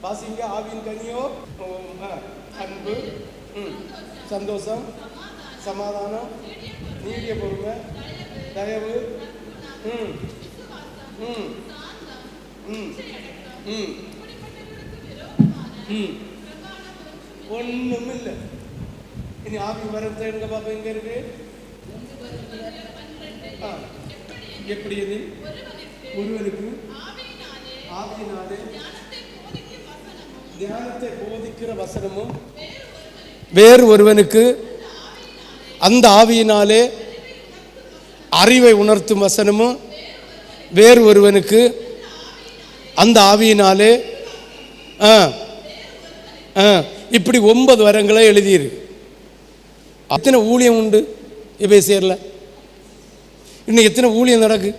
வாசிங்க. ஆவியின் கனியோ அன்பு, சந்தோஷம், சமாதானம், நீடிய பொறுமை, தயவு, ஒண்ணும் இல்லை. இனி ஆவி வரத்தை எங்க பாப்பா எங்க இருக்கு? எப்படி இது? ஒருவனுக்கு ஆவியினாலே தியானத்தை போதிக்கிற வசனமும், வேறு ஒருவனுக்கு அந்த ஆவியினாலே அறிவை உணர்த்தும் வசனமும், வேறு ஒருவனுக்கு அந்த ஆவியினாலே இப்படி 9 வரங்களை எழுதியிரு. அத்தனை ஊழியம் உண்டு எபேசியர்ல. இன்னும் எத்தனை ஊழியம் நடக்கு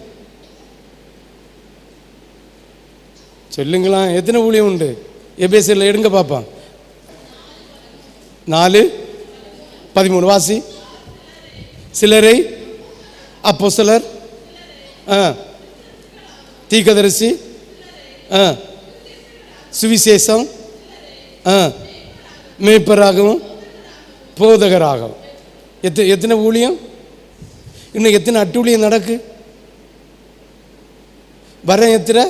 சொல்லுங்களா? எத்தனை ஊழியம் உண்டு எபேசியர்ல? எடுங்க பாப்பான். 4:13 வாசி. சிலரை அப்போஸ்தலர், தீர்க்கதரிசி, சுவிசேஷம், மேய்ப்பராகவும் போதகராகவும். எத்தனை ஊழியம்? இன்னும் எத்தனை அட்டூழியம் நடக்கு? வரம் எத்தனை?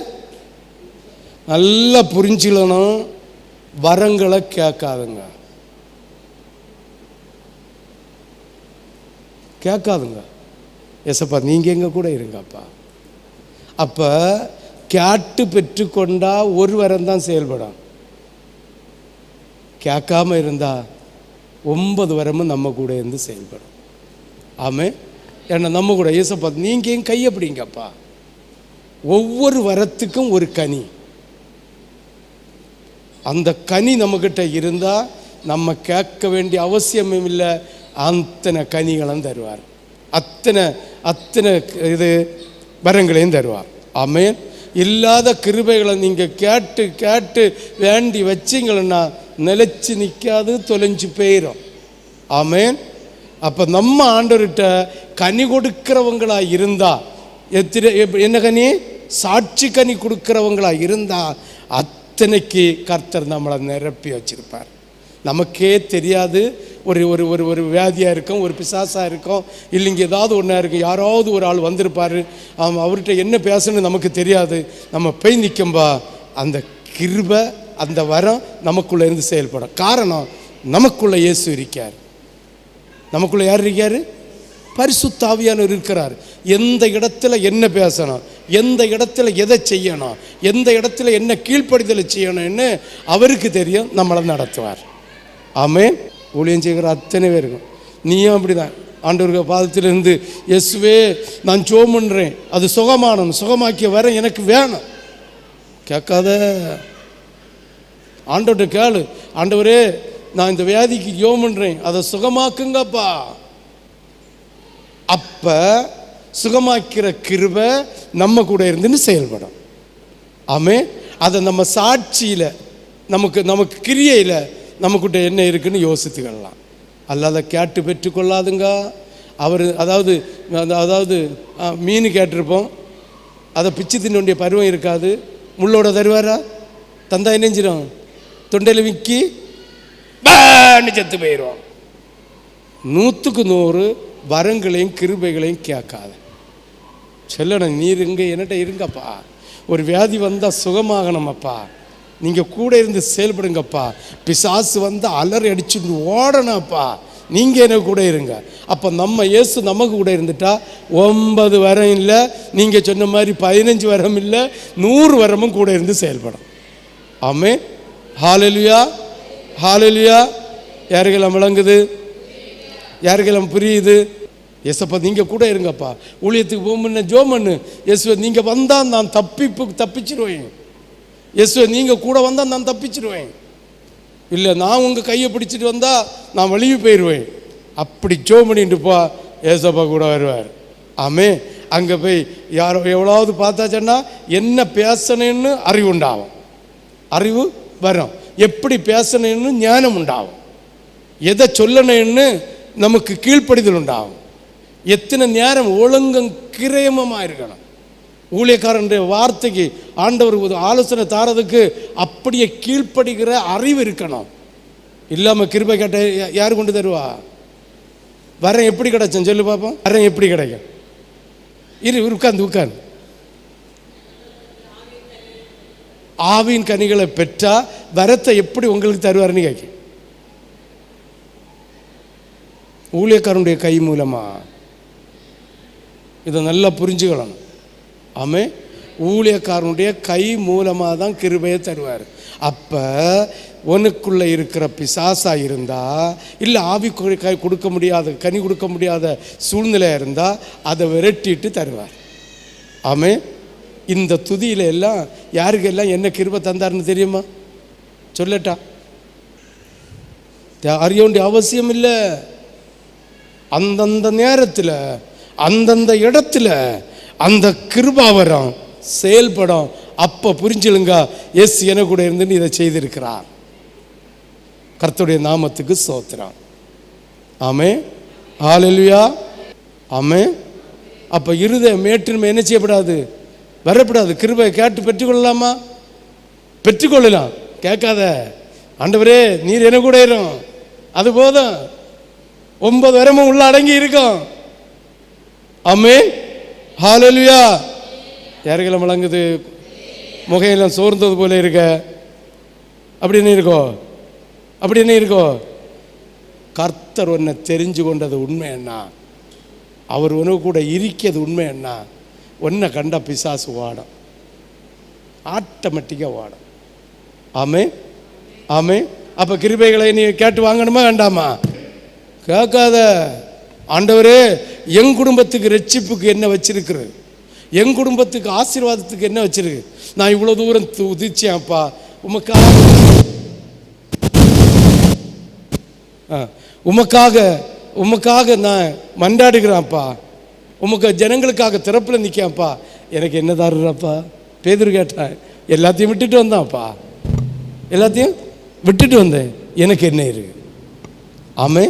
நல்லா புரிஞ்சுக்கணும். வரங்களை கேட்காதுங்க, கேட்காதுங்க. எசப்பா நீங்க எங்க கூட இருங்கப்பா. அப்ப கேட்டு பெற்றுக்கொண்டா ஒரு வரம் தான் செயல்படும். கேட்காம இருந்தா 9 வரமும் நம்ம கூட இருந்து செயல்படும். ஆமே. ஏன்னா நம்ம கூட ஏசப்பா நீங்க என் கையை பிடிங்கப்பா. ஒவ்வொரு வரத்துக்கும் ஒரு கனி. அந்த கனி நம்மக்கிட்ட இருந்தா நம்ம கேட்க வேண்டிய அவசியமே இல்லை. அத்தனை கனிகளும் தருவார், அத்தனை இது வரங்களையும் தருவார். ஆமென். இல்லாத கிருபைகளை நீங்கள் கேட்டு கேட்டு வேண்டி வச்சிங்கன்னா நிலைச்சு நிற்காது, தொலைஞ்சு போயிடும். ஆமென். அப்போ நம்ம ஆண்டவர்கிட்ட கனி கொடுக்கிறவங்களா இருந்தா, என்ன கனி? சாட்சி கனி கொடுக்கிறவங்களா இருந்தா அத்தனைக்கு கர்த்தர் நம்மளை நிரப்பி வச்சிருப்பார். நமக்கே தெரியாது. ஒரு ஒரு ஒரு ஒரு வியாதியாக இருக்கும், ஒரு பிசாசாக இருக்கும், இல்லைங்க ஏதாவது ஒன்றா இருக்கும். யாராவது ஒரு ஆள் வந்திருப்பார், அவர்கிட்ட என்ன பேசணும்னு நமக்கு தெரியாது. நம்ம போய் நிற்கும்பா அந்த கிருபை, அந்த வரம் நமக்குள்ளே இருந்து செயல்படும். காரணம், நமக்குள்ளே இயேசு இருக்கார். நமக்குள்ளே யார் இருக்கார்? பரிசுத்த ஆவியானவர் இருக்கிறார். எந்த இடத்துல என்ன பேசணும், எந்த இடத்துல எதை செய்யணும், எந்த இடத்துல என்ன கீழ்ப்படிதலை செய்யணும்னு அவருக்கு தெரியும். நம்மளை நடத்துவார். ஆமென். ஊழியம் செய்கிற அத்தனை பேருக்கும் நீயும் அப்படிதான். ஆண்டவருக்கு பாதத்திலிருந்து இயேசுவே நான் ஜெபம் பண்ணுறேன், அது சுகமானணும், சுகமாக்கிய வர எனக்கு வேணும். கேட்காத ஆண்டவர்கிட்ட கேளு. ஆண்டவரே நான் இந்த வியாதிக்கு ஜெபம் பண்ணுறேன், அதை சுகமாக்குங்கப்பா. அப்ப சுகமாக்கிற கிருபை நம்ம கூட இருந்துன்னு செயல்படும். ஆமே. அதை நம்ம சாட்சியில், நமக்கு கிரியையில் நமக்கிட்ட என்ன இருக்குன்னு யோசித்துக்கலாம். அல்லாத கேட்டு பெற்றுக்கொள்ளாதுங்க. அவர் அதாவது மீன் கேட்டிருப்போம், அதை பிச்சு தின்ன வேண்டிய பருவம் இருக்காது. முள்ளோட தருவாரா? தந்தா என்னஞ்சிடும், தொண்டையில் விக்கி செத்து போயிடும். 100க்கு 100 வரங்களையும் கிருபைகளையும் கேட்காத சொல்லணும். நீர் இங்கே என்னட்ட இருங்கப்பா, ஒரு வியாதி வந்தால் சுகமாகணுமப்பா, நீங்கள் கூட இருந்து செயல்படுங்கப்பா. பிசாசு வந்தால் அலறி அடிச்சுட்டு ஓடணும்ப்பா, நீங்கள் எனக்கு கூட இருங்க. அப்போ நம்ம இயேசு நமக்கு கூட இருந்துட்டா 9 வரம் இல்லை, நீங்கள் சொன்ன மாதிரி 15 வரம் இல்லை, 100 வரமும் கூட இருந்து செயல்படும். ஆமென். ஹல்லேலூயா, ஹல்லேலூயா. யாருக்கெல்லாம் விளங்குது? யாருக்கெல்லாம் புரியுது? ஏசப்பா நீங்கள் கூட இருங்கப்பா. ஊழியத்துக்கு போகும்னு ஜெபம் பண்ணு. இயேசுவே நீங்கள் வந்தால் நான் தப்பிச்சிருவேன். இயேசுவே நீங்கள் கூட வந்தால் நான் தப்பிச்சிருவேன். இல்லை நான் உங்கள் கையை பிடிச்சிட்டு வந்தால் நான் வழிவு போயிடுவேன். அப்படி ஜெபம் பண்ணிட்டு போ, ஏசப்பா கூட வருவார். ஆமே. அங்கே போய் யாரோ எவ்வளோவது பார்த்தாச்சன்னா என்ன பேசணுன்னு அறிவு உண்டாகும், அறிவு வரும். எப்படி பேசணுன்னு ஞானம் உண்டாகும், எதை சொல்லணும்னு நமக்கு கீழ்ப்படிதல் உண்டாகும். எத்தனை நேரம் ஒழுங்கும் கிரயமாக இருக்கணும். ஊழியக்காரனுடைய வார்த்தைக்கு ஆண்டவர் ஒரு ஆலோசனை தாரதுக்கு அப்படியே கீழ்ப்படுகிற அறிவு இருக்கணும். இல்லாமல் கிருபை கேட்ட யார் கொண்டு தருவா? வரம் எப்படி கிடைச்சேன் சொல்லு பார்ப்போம். வரம் எப்படி கிடைக்கும்? உட்கார்ந்து ஆவியின் கனிகளை பெற்றா வரத்தை எப்படி உங்களுக்கு தருவாருன்னு கேட்க. ஊழியக்காரனுடைய கை மூலமா. இதை நல்லா புரிஞ்சுக்கலாம். ஆமே, ஊழியக்காரனுடைய கை மூலமாக தான் கிருபையை தருவார். அப்போ உனக்குள்ள இருக்கிற பிசாசா இருந்தா, இல்லை ஆவி கொடுக்க முடியாத கனி கொடுக்க முடியாத சூழ்நிலையாக இருந்தால் அதை விரட்டிட்டு தருவார். ஆமே, இந்த துதியில எல்லாம் யாருக்கெல்லாம் என்ன கிருபை தந்தார்னு தெரியுமா? சொல்லட்டா? அறிய வேண்டிய அவசியம் இல்லை. அந்தந்த நேரத்தில் அந்தந்த இடத்துல அந்த கிருபாவரம் செயல்படும். அப்போ புரிஞ்சுலுங்க, எஸ் என கூட இருந்து இதை செய்திருக்கிறார். கர்த்தருடைய நாமத்துக்கு ஸ்தோத்திரம். ஆமே, ஹல்லேலூயா. ஆமே. அப்போ இருதய மேட்டின்மை என்ன செய்யப்படாது? வரப்படாது. கிருபை கேட்டு பெற்றுக்கொள்ளலாமா? பெற்றுக்கொள்ளலாம். கேட்காத, ஆண்டவரே நீர் என்ன கூட இரும், அது போதும். 9 வரமும் உள்ள அடங்கி இருக்கும். ஆமே, ஹல்லேலூயா. யாருக்கெல்லாம் வழங்குது? முகையெல்லாம் சோர்ந்தது போல இருக்க, அப்படி என்ன இருக்கோ? அப்படி என்ன இருக்கோ? கர்த்தர் ஒன்றை தெரிஞ்சு கொண்டது உண்மை என்ன? அவர் உனக்கு கூட இருக்கிறது உண்மை என்ன? ஒன்றை கண்ட பிசாசு வாடும், ஆட்டோமேட்டிக்காக வாடும். ஆமே, ஆமே. அப்போ கிருபைகளை நீ கேட்டு வாங்கணுமா வேண்டாமா? கேட்காத. ஆண்டவரே என் குடும்பத்துக்கு ரட்சிப்புக்கு என்ன வச்சிருக்கிறது, என் குடும்பத்துக்கு ஆசீர்வாதத்துக்கு என்ன வச்சிருக்கு? நான் இவ்வளோ தூரம் உதிச்சேன்ப்பா, உமக்காக நான் மண்டாடுகிறேன்ப்பா, உமக்கு ஜனங்களுக்காக திறப்பில் நிற்கப்பா, எனக்கு என்ன தாருப்பா? பேதுரு கேட்டேன். எல்லாத்தையும் விட்டுட்டு வந்தான்ப்பா, எல்லாத்தையும் விட்டுட்டு வந்தேன். எனக்கு என்ன இருக்கு? ஆமே.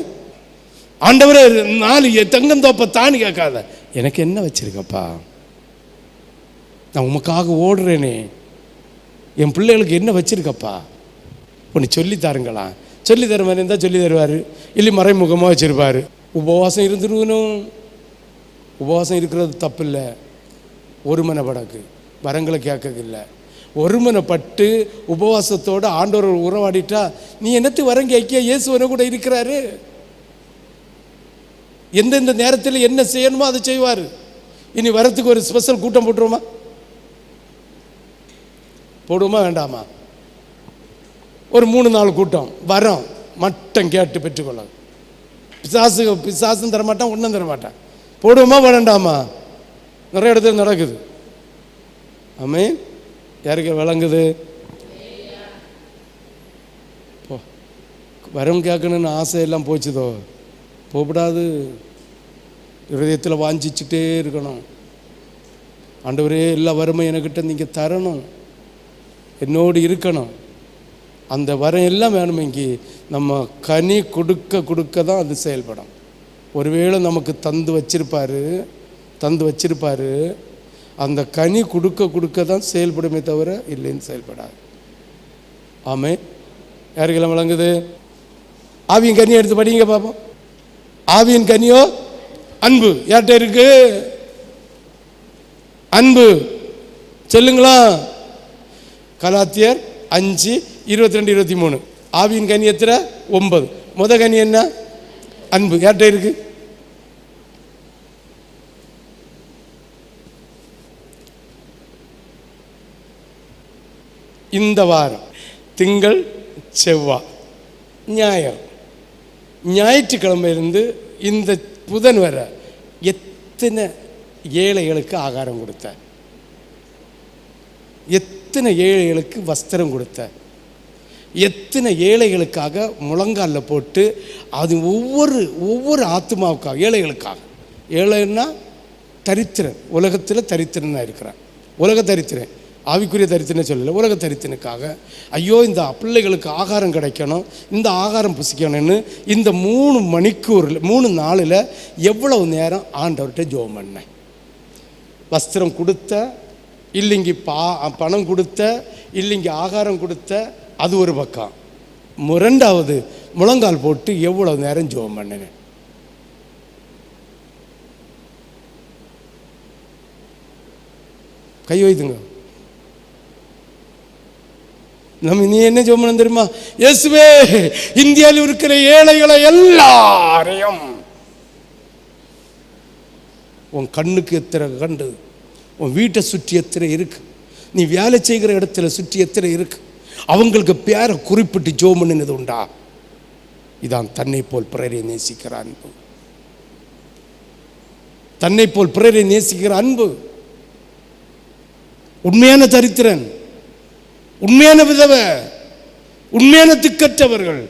ஆண்டவரே 4 தெங்கந்தோப்பை தாண்டி கேட்காத, எனக்கு என்ன வச்சிருக்கப்பா? நான் உமக்காக ஓடுறேனே, என் பிள்ளைகளுக்கு என்ன வச்சிருக்கப்பா? ஒன்று சொல்லி தாருங்களா? சொல்லி தர மாதிரி இருந்தால் சொல்லி தருவார், இல்லை மறைமுகமாக வச்சுருப்பார். உபவாசம் இருந்துருவனும். உபவாசம் இருக்கிறது தப்பு இல்லை. ஒருமனைப்படக்கு வரங்களை கேட்கதில்லை. ஒருமனைப்பட்டு உபவாசத்தோடு ஆண்டவர் உறவாடிட்டா நீ என்னத்து வரம் கேட்க? இயேசுவனை கூட இருக்கிறாரு. எந்தெந்த நேரத்தில் என்ன செய்யணுமோ அதை செய்வார். இனி வரத்துக்கு ஒரு ஸ்பெஷல் கூட்டம் போட்டுருவோமா? போடுவோமா வேண்டாமா? ஒரு 3-4 கூட்டம் வரோம், மட்டம் கேட்டு பெற்றுக்கொள்ள. பிசாசும் தரமாட்டான், ஒன்றும் தரமாட்டான். போடுவோமா வேண்டாமா? நிறைய இடத்துல நடக்குது. ஆமே, யாருக்கு விளங்குது? வரம் கேட்கணுன்னு ஆசையெல்லாம் போச்சுதோ, போகக்கூடாது. இருதயத்தில் வாஞ்சிச்சுட்டே இருக்கணும். ஆண்டவரே எல்லா வறுமை என்கிட்ட நீங்கள் தரணும், என்னோடு இருக்கணும். அந்த வரம் எல்லாம் வேணுமெங்கி நம்ம கனி கொடுக்க தான் அது செயல்படும். ஒருவேளை நமக்கு தந்து வச்சிருப்பாரு, அந்த கனி கொடுக்க தான் செயல்படுமே தவிர இல்லைன்னு செயல்படாது. ஆமே, யாருக்கெல்லாம் விளங்குது? ஆவியின் கனியை எடுத்து படிங்க பார்ப்போம். ஆவியின் கனியோ அன்பு. யார்கிட்ட இருக்கு அன்பு? சொல்லுங்களா? கலாத்தியர் 5:22-23. ஆவியின் கனி எத்தனை? 9. முத கனி என்ன? அன்பு. யார்கிட்ட இருக்கு? இந்த வாரம் திங்கள், செவ்வாய், ஞாயிற்றுக்கிழமையிலிருந்து இந்த புதன் வர எத்தனை ஏழைகளுக்கு ஆகாரம் கொடுத்த, எத்தனை ஏழைகளுக்கு வஸ்திரம் கொடுத்த, எத்தனை ஏழைகளுக்காக முழங்காலில் போட்டு அது ஒவ்வொரு ஆத்மாவுக்காக, ஏழைகளுக்காக. ஏழைன்னா தரித்திரன், உலகத்தில் தரித்திரனாக இருக்கிறான். உலக தரித்திரன், ஆவிக்குரிய தரித்திரன்னு சொல்லலை, உலக தரித்திரனுக்காக ஐயோ இந்த பிள்ளைகளுக்கு ஆகாரம் கிடைக்கணும், இந்த ஆகாரம் புசிக்கணும்னு இந்த 3 மணிக்கூரில் 3 நாளில் எவ்வளவு நேரம் ஆண்டவர்கிட்ட ஜெபம் பண்ணேன். வஸ்திரம் கொடுத்த, இல்லைங்க பணம் கொடுத்த, இல்லைங்க ஆகாரம் கொடுத்த, அது ஒரு பக்கம். ரெண்டாவது, முழங்கால் போட்டு எவ்வளோ நேரம் ஜெபம் பண்ணினேன். கை வைத்துங்க. நீ என்ன ஜெபம் பண்ண தெரியுமா? இயேசுவே, இந்தியாவில் இருக்கிற ஏழைகளை எல்லாரையும் உன் கண்ணுக்கு எத்தனை கண்டு, உன் வீட்டை சுற்றி எத்தனை இருக்கு, நீ வேலை செய்கிற இடத்துல சுற்றி எத்தனை இருக்கு, அவங்களுக்கு பேரை குறிப்பிட்டு ஜெபம் பண்ணினது உண்டா? இதான் தன்னை போல் பிறரை நேசிக்கிற அன்பு. தன்னை போல் பிறரை நேசிக்கிற அன்பு. உண்மையான தரித்திரன், உண்மையான விதவை, உண்மையான திக்கற்றவர்கள்,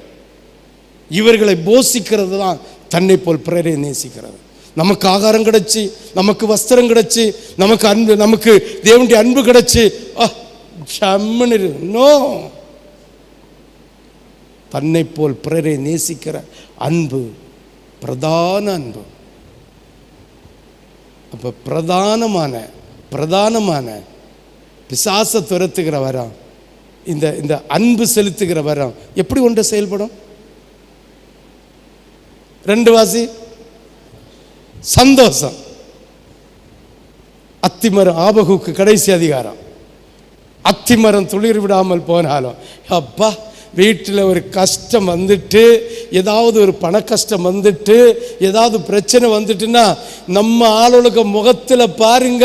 இவர்களை போஷிக்கிறது தான் தன்னை போல் பிறரை நேசிக்கிறது. நமக்கு ஆகாரம் கிடைச்சி, நமக்கு வஸ்திரம் கிடைச்சி, நமக்கு அன்பு, நமக்கு தேவனுடைய அன்பு கிடைச்சி நோ, தன்னை போல் பிறரை நேசிக்கிற அன்பு பிரதான அன்பு. அப்ப பிரதானமான பிசாசை துரத்துகிற வரம், இந்த அன்பு செலுத்துகிற வரம் எப்படி ஒன்று செயல்படும்? 2 வாசி. சந்தோஷம். அத்திமரம், ஆபகுக்கு கடைசி அதிகாரம். அத்திமரம் துளிர் விடாமல் போனாலும், அப்பா வீட்டில் ஒரு கஷ்டம் வந்துட்டு, ஏதாவது ஒரு பண கஷ்டம் வந்துட்டு, ஏதாவது பிரச்சனை வந்துட்டுன்னா நம்ம ஆளுகளுக்கு முகத்தில் பாருங்க,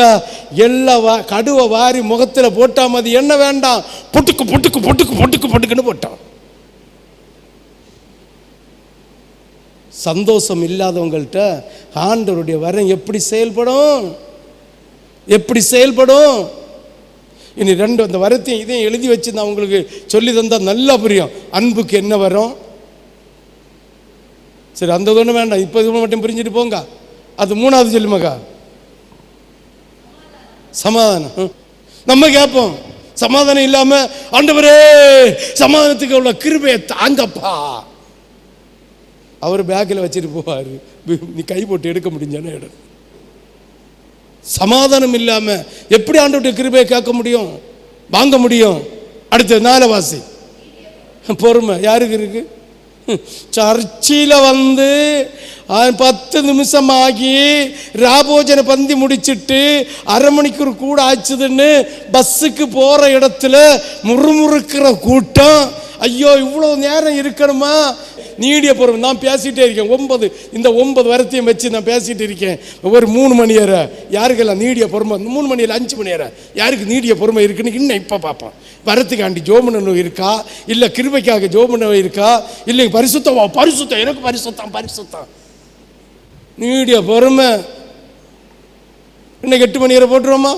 எல்லா கடுவை வாரி முகத்தில் போட்டால் அது என்ன வேண்டாம், பொட்டுக்கு பொட்டுக்கு பொட்டுக்கு பொட்டுக்கு பொட்டுக்குன்னு போட்டான். சந்தோஷம் இல்லாதவங்கள்ட்ட ஆண்டவருடைய வரம் எப்படி செயல்படும்? எப்படி செயல்படும்? இனி 2 அந்த வரத்தையும் இதையும் எழுதி வச்சு நான் உங்களுக்கு சொல்லி தந்தால் நல்லா புரியும். அன்புக்கு என்ன வரும்? சரி, அந்த ஒன்று வேண்டாம், இப்போ இது மட்டும் புரிஞ்சுட்டு போங்க. அது 3வது சொல்லுமாக்கா, சமாதானம். நம்ம கேட்போம், சமாதானம் இல்லாம ஆண்டவரே சமாதானத்துக்கு உள்ள கிருபையை தாங்கப்பா. அவர் பேக்கில் வச்சுட்டு போவார், நீ கை போட்டு எடுக்க முடிஞ்சானே இடம். சமாதானம் இல்லாம எப்படி ஆண்டவருடைய கிருபையை கேட்க முடியும், வாங்க முடியும்? அடுத்து 4 வாசி. பொறுமை யாருக்கு இருக்கு? சர்ச்சில் வந்து 10 நிமிஷம் ஆகி ராபோஜனை பந்தி முடிச்சுட்டு 1/2 மணிக்கூர் கூட ஆச்சுதுன்னு பஸ்ஸுக்கு போற இடத்துல முறுமுறுக்கிற கூட்டம். ஐயோ இவ்வளவு நேரம் இருக்கணுமா? நீடிய பொறுமை. நான் பேசிட்டே இருக்கேன், 9 வரத்தையும் வச்சு நான் பேசிட்டு இருக்கேன். ஒரு 3 மணி நேரம் யாருக்கெல்லாம் நீடிய பொறுமை, 3 மணி நேரம் 5 மணி நேரம் யாருக்கு நீடிய பொறுமை இருக்குன்னு இன்னும் இப்போ பார்ப்போம். வரத்துக்காண்டி ஜோமனு இருக்கா, இல்லை கிருபைக்காக ஜோமனு இருக்கா, இல்லை பரிசுத்தம் எனக்கு பரிசுத்தம் நீடிய பொறுமை. இன்னைக்கு 8 மணி நேரம் போட்டுருவோமா?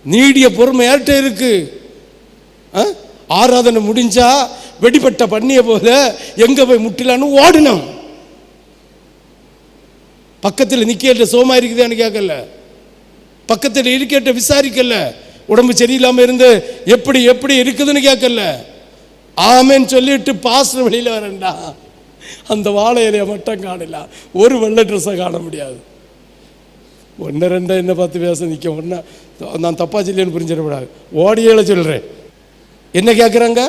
நீடிய பொறுமை யார்கிட்ட இருக்கு? ஆராதனை முடிஞ்சா வெடிப்பட்ட பண்ணிய போல எங்க போய் முட்டிலான்னு ஓடணும். பக்கத்தில் நிக்க சோமா இருக்குதான்னு கேட்கல, பக்கத்தில் இருக்க விசாரிக்கல, உடம்பு சரியில்லாம இருந்து எப்படி இருக்குதுன்னு கேட்கல. ஆமேன்னு சொல்லிட்டு பாஸ்டர் வெளியில வரண்டா, அந்த வாழை இலைய மட்டும் காணல, ஒரு வெள்ளை ட்ரெஸ்ஸை காண முடியாது. 1 2 என்ன பார்த்து பேச நிற்க, ஒன்னா நான் தப்பா சொல்லின்னு புரிஞ்சிடக்கூடாது, ஓடியேல சொல்றேன். என்ன கேட்குறாங்க?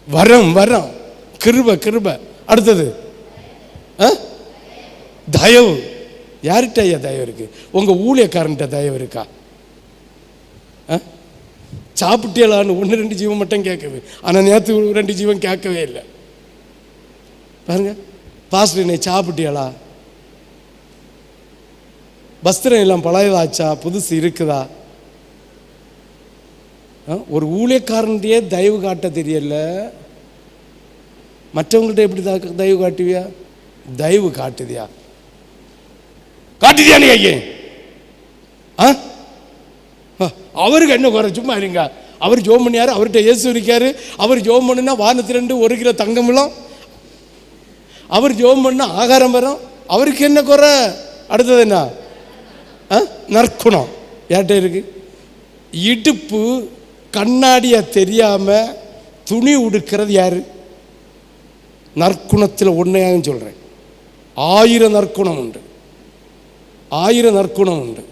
வரம் கிருபை. அடுத்தது தயவு. யார்கிட்ட ஐயா தயவு இருக்கு? உங்க ஊழியக்காரன்ட்ட தயவு இருக்கா? சாப்பிட்டேலான்னு 1 2 ஜீவன் மட்டும் கேட்கவே, ஆனால் நேற்று 2 ஜீவன் கேட்கவே இல்லை. பாருங்க, பாஸ்டர் என்னை சாப்பிட்டியலா? வஸ்திரம் எல்லாம் பழையதாச்சா, புதுசு இருக்குதா? ஒரு ஊழியக்காரன்டையே தயவு காட்ட தெரியல, மற்றவங்கள்ட்ட எப்படி தயவு காட்டுவியா? தயவு காட்டுதியா? காட்டுதியா? நீ ஐயே அவருக்கு என்ன குறை? சும்மா இருங்க. அவர் ஜோம் பண்ணியாரு, அவர்கிட்ட இயேசு இருக்காரு. அவர் ஜோம் பண்ணுனா வானத்திலிருந்து 1 கிலோ தங்கமிலும், அவர் ஜோம் பண்ணா ஆகாரம் வரும். அவருக்கு என்ன குறை? அடுத்தது என்ன? நற்குணம் யார்கிட்ட இருக்கு? இடுப்பு கண்ணாடிய தெரியாம துணி உடுக்கிறது யாரு? நற்குணத்தில் ஒன்றையாக சொல்றேன், 1000 நற்குணம் உண்டு, 1000 நற்குணம் உண்டு.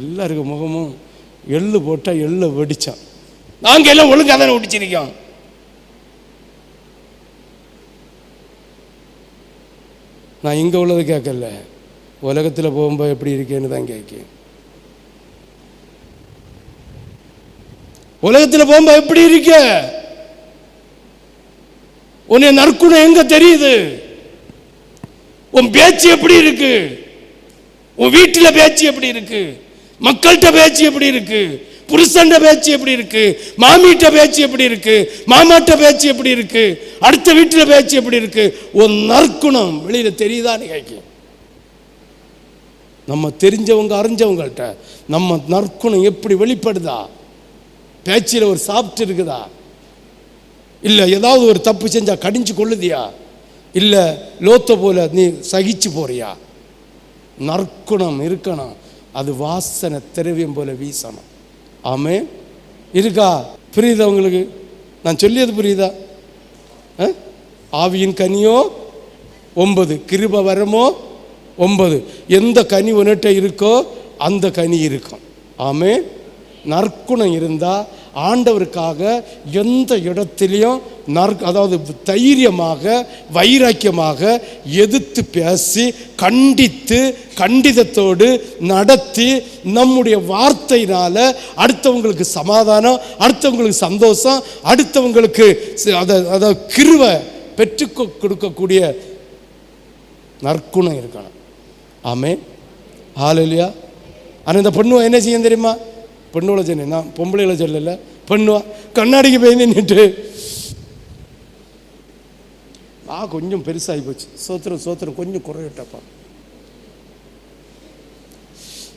எல்லாருக்கும் முகமும் எள்ளு போட்டால் எள்ளு வெடித்தான். நாங்கள் எல்லாம் ஒழுங்காக தானே ஒடிச்சிருக்கோம். நான் இங்கே உள்ளது கேட்கல, உலகத்தில் போகும்போது எப்படி இருக்கேன்னு தான் கேட்கேன். உலகத்தில் போகும்போது எப்படி இருக்க? உன்னை நற்குணம் எங்க தெரியுது? உன் பேச்சு எப்படி இருக்கு? உன் வீட்டில் பேச்சு எப்படி இருக்கு? மக்கள்கிட்ட பேச்சு எப்படி இருக்கு? புருஷன் பேச்சு எப்படி இருக்கு? மாமிட்ட பேச்சு எப்படி இருக்கு? மாமாட்ட பேச்சு எப்படி இருக்கு? அடுத்த வீட்டில் பேச்சு எப்படி இருக்கு? உன் நற்குணம் வெளியில தெரியுதான்னு கேட்க. நம்ம தெரிஞ்சவங்க அறிஞ்சவங்கள்ட்ட நம்ம நற்குணம் எப்படி வெளிப்படுதா? பேச்சில் ஒரு சாப்பிட்டு இருக்குதா? இல்லை ஏதாவது ஒரு தப்பு செஞ்சா கடிஞ்சு கொள்ளுதியா? இல்லை லோத்த போல நீ சகிச்சு போறியா? நற்குணம் இருக்கணும். அது வாசனை திரவியம் போல வீசணும். ஆமே இருக்கா? புரியுதா உங்களுக்கு? நான் சொல்லியது புரியுதா? ஆவியின் கனியோ 9, கிருபை வரமோ 9. எந்த கனி உன்னிட்ட இருக்கோ அந்த கனி இருக்கும். ஆமே நற்குணம் இருந்தால் ஆண்டவருக்காக எந்த இடத்துலையும் அதாவது தைரியமாக வைராக்கியமாக எதிர்த்து பேசி கண்டித்து கண்டிதத்தோடு நடத்தி நம்முடைய வார்த்தையினால் அடுத்தவங்களுக்கு சமாதானம், அடுத்தவங்களுக்கு சந்தோஷம், அடுத்தவங்களுக்கு அதை கிருபை பெற்று கொடுக்கக்கூடிய நற்குணம் இருக்கணும். ஆமே ஹல்லேலூயா. ஆனால் இந்த பொண்ணு என்ன செய்யும் தெரியுமா? பெண்ணோட சொன்னேன், நான் பொம்பளைகளை சொல்லலை. பெண்ணுவா கண்ணாடிக்கு போய் நின்றுட்டு கொஞ்சம் பெருசாகி போச்சு, சோத்திரம் கொஞ்சம் குறையட்டப்பா,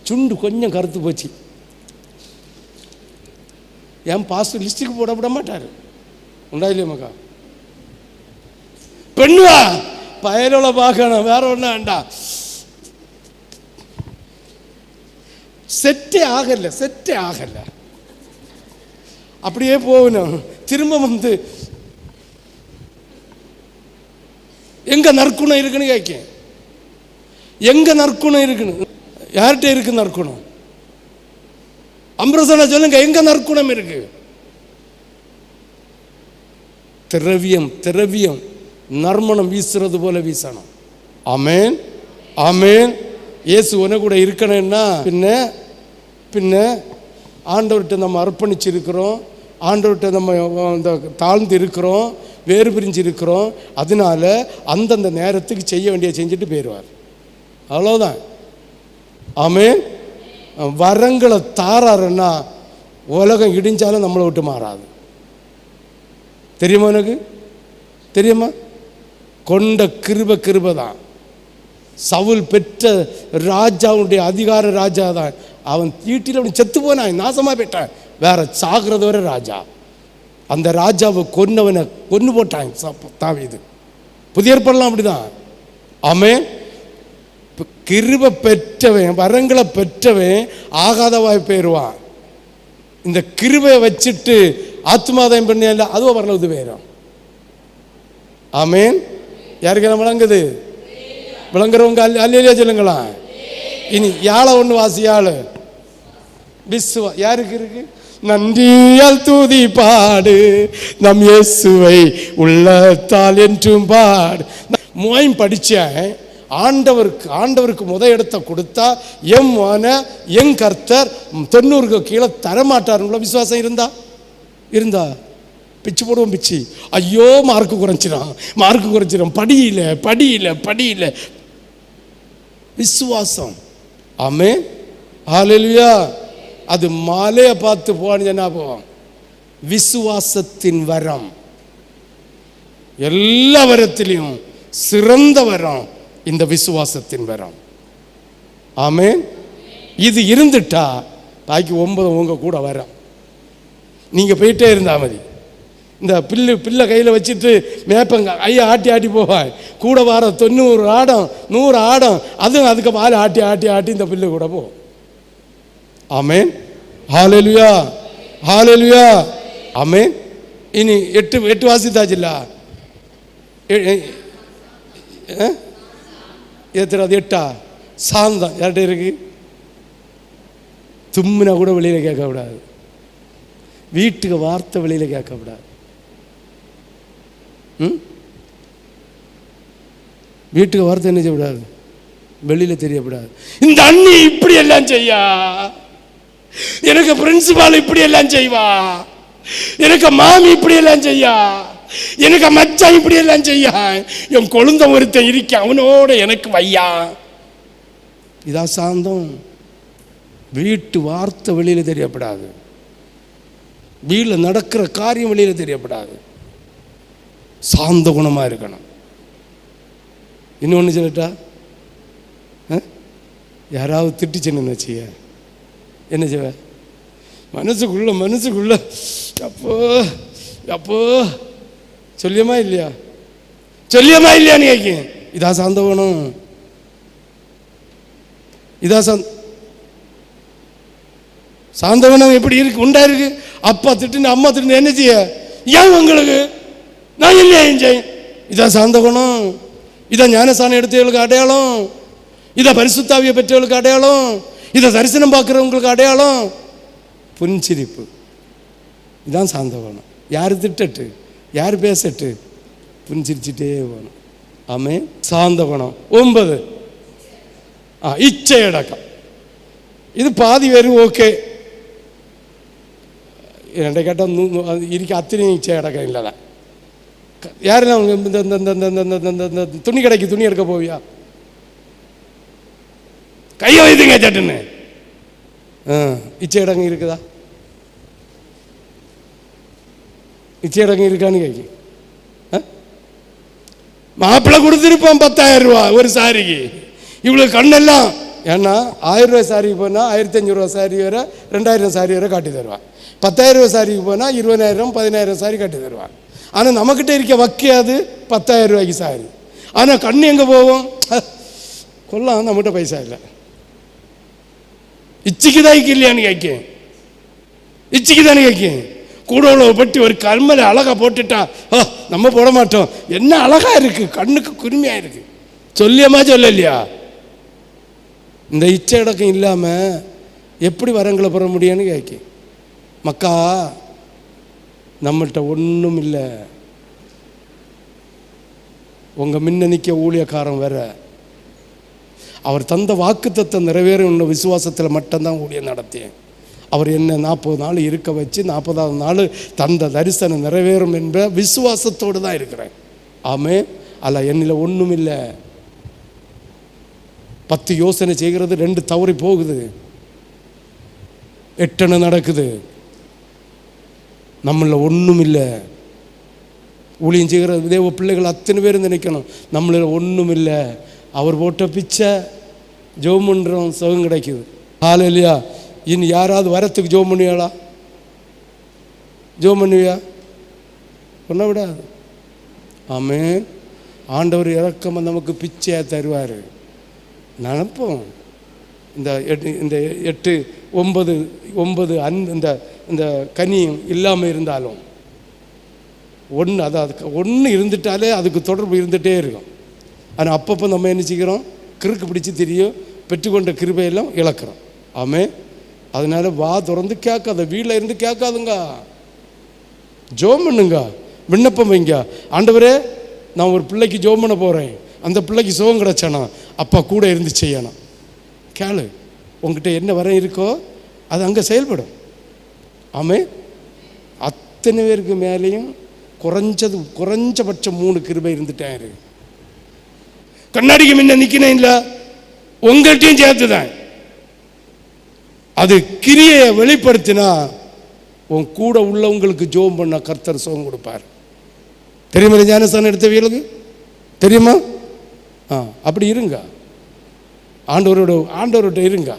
சுண்டு கொஞ்சம் கருத்து போச்சு. என் பாஸ்டர் லிஸ்டுக்கு போட விட மாட்டார். உண்டா இல்லையா மக்கா? பெண்ணுவா பயலோட பார்க்கணும், வேற ஒன்றும் வேண்டா. செட்டே ஆகல. அப்படியே போகணும். திரும்ப வந்து எங்க நற்குணம் இருக்குன்னு கேட்க. எங்க நற்குணம் இருக்குன்னு? யார்கிட்ட இருக்கு நற்குணம்? அம்ரசன சொல்லுங்க, எங்க நற்குணம் இருக்கு? திரவியம் நறுமணம் வீசுறது போல வீசணும். ஆமேன் ஆமேன். இயேசு உன கூட இருக்கணும்னா பின்ன ஆண்டவர்கிட்ட நம்ம அர்ப்பணிச்சிருக்கிறோம், ஆண்டவர்கிட்ட நம்ம தாழ்ந்து இருக்கிறோம், வேறு பிரிஞ்சு இருக்கிறோம். அதனால அந்தந்த நேரத்துக்கு செய்ய வேண்டிய செஞ்சுட்டு போயிடுவார். அவ்வளோதான். ஆமேன். வரங்களை தாராருன்னா உலகம் இடிஞ்சாலும் நம்மளை விட்டு மாறாது. தெரியுமா? எனக்கு தெரியுமா? கொண்ட கிருபை தான். சவுல் பெற்ற ராஜாவுடைய அதிகார ராஜா தான். அவன் தீட்டில் அவன் செத்து போனான், நாசமாக போயிட்டான். வேற சாகிறது வரை ராஜா. அந்த ராஜாவை கொன்னு போட்டான் தாவீது. புதிய ஏற்பாடுலாம் அப்படிதான். ஆமென். கிருபை பெற்றவன், வரங்களை பெற்றவன் ஆகாதவாய் போயிடுவான். இந்த கிருபையை வச்சுட்டு ஆத்மாதாயம் பண்ணல, அதுவும் வரலது போயிடும். ஆமென். யாருக்கு விளங்குது? விளங்குறவங்க அல்லையா சொல்லுங்களா? இனி யாழை ஒன்று வாசியாள் விசுவா யாருக்கு இருக்கு? நன்றியால் தூதி பாடு நம் இயேசுவை உள்ளத்தால் என்றும் பாடு. மொயம் படித்தேன். ஆண்டவருக்கு இடத்த கொடுத்தா என் கர்த்தர் 90க்கு கீழே தரமாட்டாருங்களா? விசுவாசம் இருந்தா பிச்சு போடுவோம். பிச்சு ஐயோ மார்க்கு குறைச்சிடும். படியில விசுவாசம். ஆமென் ஹல்லேலூயா. அது மாலையை பார்த்து போனா போவோம். விசுவாசத்தின் வரம் எல்லா வரத்திலையும் சிறந்த வரம் இந்த விசுவாசத்தின் வரம். ஆமென். இது இருந்துட்டா பாக்கி 9 உங்க கூட வரும். நீங்க போயிட்டே இருந்தா மதி. இந்த பிள்ளை கையில் வச்சுட்டு மேப்பங்க ஐயா ஆட்டி போவாய். கூட வர 90 ஆடம் 100 ஆடம், அதுவும் அதுக்கு பால் ஆட்டி இந்த பிள்ளை கூட போ. ஆமென் ஹல்லேலூயா ஹல்லேலூயா. ஆமென். இனி 8 வாசித்தாச்சுல்ல? எத்தனாவது? 8 சாந்தம் யார்கிட்ட இருக்கு? தும்முனா கூட வெளியில் கேட்கக்கூடாது. வீட்டுக்கு வார்த்தை வெளியில் கேட்கக்கூடாது. வீட்டுக்கு வார்த்தை என்ன செய்யக்கூடாது? வெளியில் தெரியக்கூடாது. இந்த அண்ணி இப்படி எல்லாம் செய்யா, எனக்கு பிரின்சிபால் இப்படி எல்லாம் செய்வா, எனக்கு மாமி இப்படி எல்லாம் செய்யா, எனக்கு மச்சான் இப்படி எல்லாம் செய்யா, என் கொழுந்த ஒருத்தன் இருக்க அவனோட எனக்கு வையா. இதா சாந்தம். வீட்டு வார்த்தை வெளியில் தெரியப்படாது. வீட்டில் நடக்கிற காரியம் வெளியில் தெரியப்படாது. சாந்த குணமாக இருக்கணும். இன்னொன்று சொல்லட்டா, யாராவது திட்டுச்சுன்னு வச்சிய என்ன செய்வ? மனசுக்குள்ள அப்போ அப்போ சொல்லியமா இல்லையா நீ கேட்க. இதா சாந்த குணம். இதா சாந்தவனம் எப்படி இருக்கு? உண்டா இருக்கு. அப்பா திட்டு அம்மா திட்டு என்ன செய்ய? ஏன் உங்களுக்கு நான் இல்லையா செய்? இதான் சாந்த குணம். இதான் ஞானஸ்தானம் எடுத்தவர்களுக்கு அடையாளம். இதை பரிசுத்தாவியை பெற்றவர்களுக்கு அடையாளம். இதை தரிசனம் பார்க்குறவங்களுக்கு அடையாளம். புன்சிரிப்பு. இதான் சாந்த குணம். யார் திட்டட்டு, யார் பேசட்டு, புன்சிரிச்சுட்டே போகணும். ஆமே. சாந்த குணம். 9 இச்சை அடக்கம். இது பாதி பேர் ஓகே. என்கிட்ட கேட்டால் இருக்க அத்தனை இச்சை அடக்கம் இல்லைதான். யாருன்னா அவங்க இந்த துணி கடைக்கு துணி எடுக்க போவியா? கையை வைத்துங்க சட்டுன்னு. இச்சை அடக்கம் இருக்குதா? இச்சை அடக்கம் இருக்கான்னு கேட்க. மாப்பிள்ளை கொடுத்துருப்பான் 10,000 ரூபா ஒரு சாரிக்கு. இவ்வளவு கண்ணெல்லாம். ஏன்னா 1000 ரூபாய் சாரிக்கு போனால் 1500 ரூபா சாரி வேற, 2000 சாரி வேற காட்டி தருவான். 10,000 ரூபா சாரிக்கு போனால் 20,000 15,000 சாரி காட்டி தருவான். ஆனால் நம்மக்கிட்ட இருக்க வக்கையாது 10,000 ரூபாய்க்கு சாரி. ஆனால் கண்ணு எங்கே போவோம்? கொல்லாம் நம்மகிட்ட பைசா இல்லை. இச்சிக்கு தான் இல்லையான்னு கேட்க. இச்சிக்கு தானே கேட்க. கூட உள்ள பட்டி ஒரு கர்மலை அழகா போட்டுட்டா நம்ம போட மாட்டோம். என்ன அழகா இருக்கு, கண்ணுக்கு குருமையா இருக்கு. சொல்லியமா சொல்லலையா? இந்த இச்சை அடக்கம் இல்லாமல் எப்படி வரங்களை பெற முடியும்னு கேட்க. மக்கா, நம்மள்கிட்ட ஒன்றும் இல்லை. உங்கள் முன்ன நிற்க ஊழியக்காரன் வேற. அவர் தந்த வாக்குத்தத்தம் நிறைவேறும் உள்ள விசுவாசத்தில் மட்டும்தான் ஊழியம் நடத்தேன். அவர் என்ன 40 நாள் இருக்க வச்சு 40ஆவது நாள் தந்த தரிசனம் நிறைவேறும் என்ற விசுவாசத்தோடு தான் இருக்கிறேன். ஆமே. அல்ல, என்னில் ஒன்றும் இல்லை. 10 யோசனை செய்கிறது 2 தவறி போகுது, 8 நடக்குது. நம்மள ஒன்றும் இல்லை. ஊழியம் செய்கிற தேவ பிள்ளைகள் அத்தனை பேர் நினைக்கணும், நம்மள ஒன்றும் இல்லை. அவர் போட்ட பிச்சை ஜோம் பண்ணுறோம், சுகம் கிடைக்குது. ஹல்லேலூயா. இனி யாராவது வரத்துக்கு ஜோம் பண்ணுவியாளா? ஜோம் பண்ணுவியா? பண்ண விடாது. ஆமென். ஆண்டவர் இறக்கமாக நமக்கு பிச்சையாக தருவார். நினைப்போம். இந்த 8 9 இந்த கனியும் இல்லாமல் இருந்தாலும் ஒன்று, அதாவது ஒன்று இருந்துட்டாலே அதுக்கு தொடர்பு இருந்துகிட்டே இருக்கும். ஆனால் அப்பப்போ நம்ம என்ன செய்கிறோம்? கிறுக்கு பிடிச்சி தெரியும், பெற்றுக்கொண்ட கிருபையெல்லாம் இழக்கிறோம். ஆமே. அதனால வா திறந்து கேட்காத, வீட்டில் இருந்து கேட்காதுங்க. ஜோம் பண்ணுங்க, விண்ணப்பம் வைங்க. ஆண்டவரே, நான் ஒரு பிள்ளைக்கு ஜோம் பண்ண போகிறேன், அந்த பிள்ளைக்கு சுகம் கிடச்சானா அப்பா கூட இருந்து செய்யணும். கேளு, உங்ககிட்ட என்ன வர இருக்கோ அது அங்கே செயல்படும். ஆமே. அத்தனை பேருக்கு மேலேயும் குறைஞ்சபட்சம் 3 கிருபை இருந்துட்டேன் இருக்கு. கண்ணாடிக்கு முன்ன நிற்கணும் இல்லை, உங்கள்கிட்டையும் சேர்த்துதான். அது கிரியை வெளிப்படுத்தினா உன் கூட உள்ளவங்களுக்கு ஜோம் பண்ண கர்த்தர் சுகம் கொடுப்பார். தெரியுமா? ஞானஸ்தானம் எடுத்தவங்களுக்கு தெரியுமா? அப்படி இருங்க. ஆண்டவரோட இருங்க.